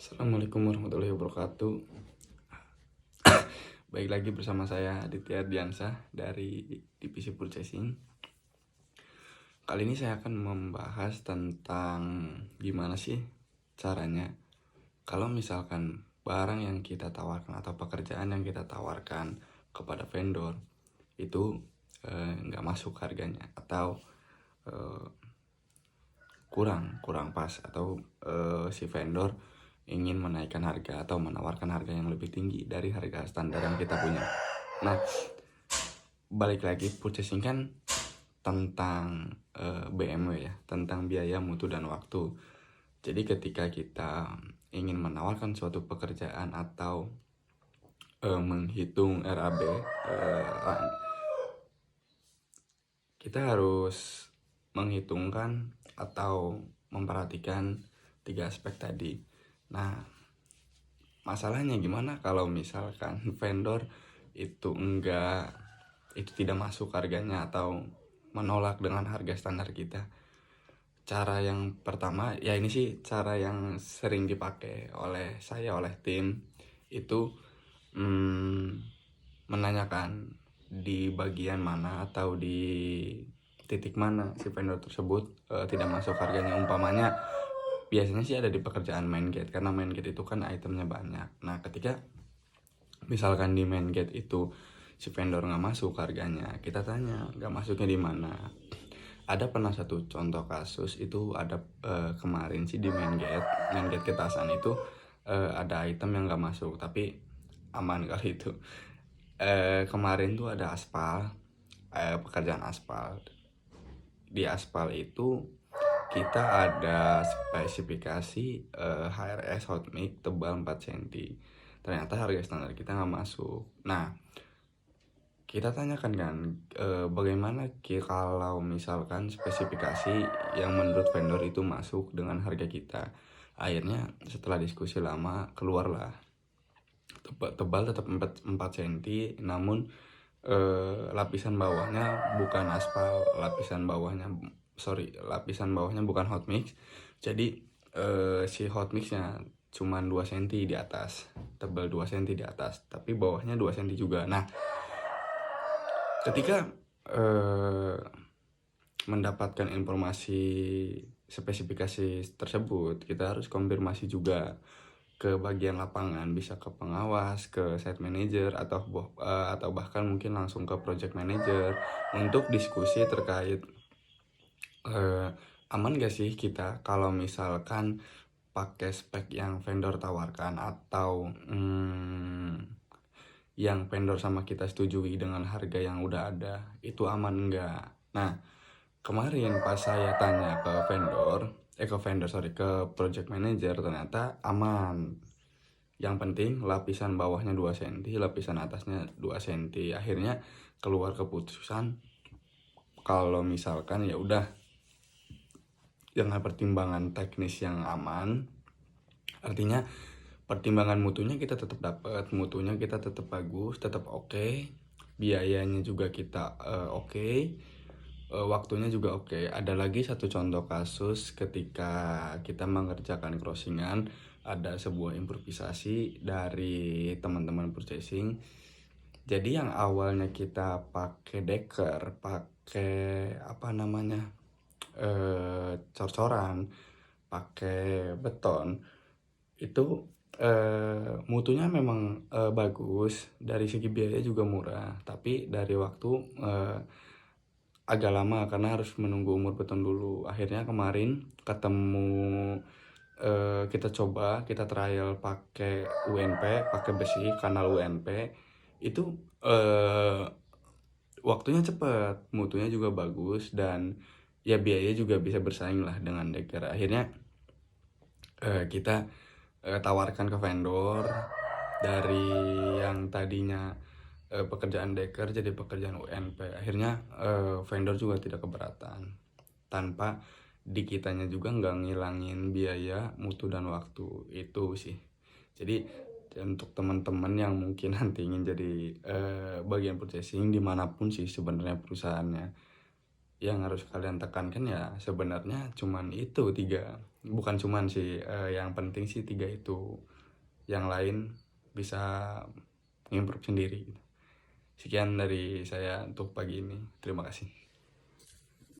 Assalamualaikum warahmatullahi wabarakatuh. Baik lagi bersama saya Aditya Diansah dari Divisi Purchasing. Kali ini saya akan membahas tentang gimana sih caranya kalau misalkan barang yang kita tawarkan atau pekerjaan yang kita tawarkan kepada vendor itu nggak masuk harganya atau kurang pas atau si vendor ingin menaikkan harga atau menawarkan harga yang lebih tinggi dari harga standar yang kita punya. Nah, balik lagi purchasing kan tentang BMW ya, tentang biaya, mutu, dan waktu. Jadi ketika kita ingin menawarkan suatu pekerjaan atau menghitung RAB, kita harus menghitungkan atau memperhatikan 3 aspek tadi. Nah, masalahnya gimana kalau misalkan vendor itu tidak masuk harganya atau menolak dengan harga standar kita. Cara yang pertama, ya ini sih cara yang sering dipakai oleh tim itu menanyakan di bagian mana atau di titik mana si vendor tersebut tidak masuk harganya. Umpamanya biasanya sih ada di pekerjaan main gate, karena main gate itu kan itemnya banyak. Nah, ketika misalkan di main gate itu si vendor nggak masuk harganya, kita tanya nggak masuknya di mana. Ada pernah satu contoh kasus itu ada kemarin sih di main gate Ketasan itu ada item yang nggak masuk, tapi aman kali itu. Kemarin tuh ada pekerjaan aspal. Di aspal itu kita ada spesifikasi HRS hot mix tebal 4 cm. Ternyata harga standar kita nggak masuk. Nah, kita tanyakan kan bagaimana kalau misalkan spesifikasi yang menurut vendor itu masuk dengan harga kita. Akhirnya setelah diskusi lama keluarlah tebal tetap 4 cm, namun lapisan bawahnya bukan aspal, lapisan bawahnya bukan hot mix. Jadi si hot mixnya cuma 2 cm di atas, tebal 2 cm di atas, tapi bawahnya 2 cm juga. Nah, ketika mendapatkan informasi spesifikasi tersebut, kita harus konfirmasi juga ke bagian lapangan, bisa ke pengawas, ke site manager, atau bahkan mungkin langsung ke project manager untuk diskusi terkait aman gak sih kita kalau misalkan pakai spek yang vendor tawarkan atau yang vendor sama kita setujui dengan harga yang udah ada, itu aman enggak. Nah, kemarin pas saya tanya ke project manager, ternyata aman. Yang penting lapisan bawahnya 2 cm, lapisan atasnya 2 cm. Akhirnya keluar keputusan kalau misalkan ya udah dengan pertimbangan teknis yang aman, artinya pertimbangan mutunya kita tetap dapat, mutunya kita tetap bagus, tetap oke, biayanya juga kita oke, waktunya juga oke. Ada lagi satu contoh kasus ketika kita mengerjakan crossingan, ada sebuah improvisasi dari teman-teman purchasing. Jadi yang awalnya kita pakai deker, pakai cor-coran, pakai beton, itu mutunya memang bagus, dari segi biaya juga murah, tapi dari waktu agak lama karena harus menunggu umur beton dulu. Akhirnya kemarin ketemu, kita trial pakai UNP, pakai besi kanal UNP, itu waktunya cepat, mutunya juga bagus, dan ya biaya juga bisa bersaing lah dengan deker. Akhirnya kita tawarkan ke vendor, dari yang tadinya pekerjaan deker jadi pekerjaan UNP. Akhirnya vendor juga tidak keberatan, tanpa di kitanya juga nggak ngilangin biaya, mutu, dan waktu. Itu sih. Jadi untuk teman-teman yang mungkin nanti ingin jadi bagian purchasing dimanapun sih sebenarnya perusahaannya, yang harus kalian tekankan ya sebenarnya cuman itu 3 bukan cuman sih, yang penting sih 3 itu, yang lain bisa ngimprove sendiri gitu. Sekian dari saya untuk pagi ini, terima kasih.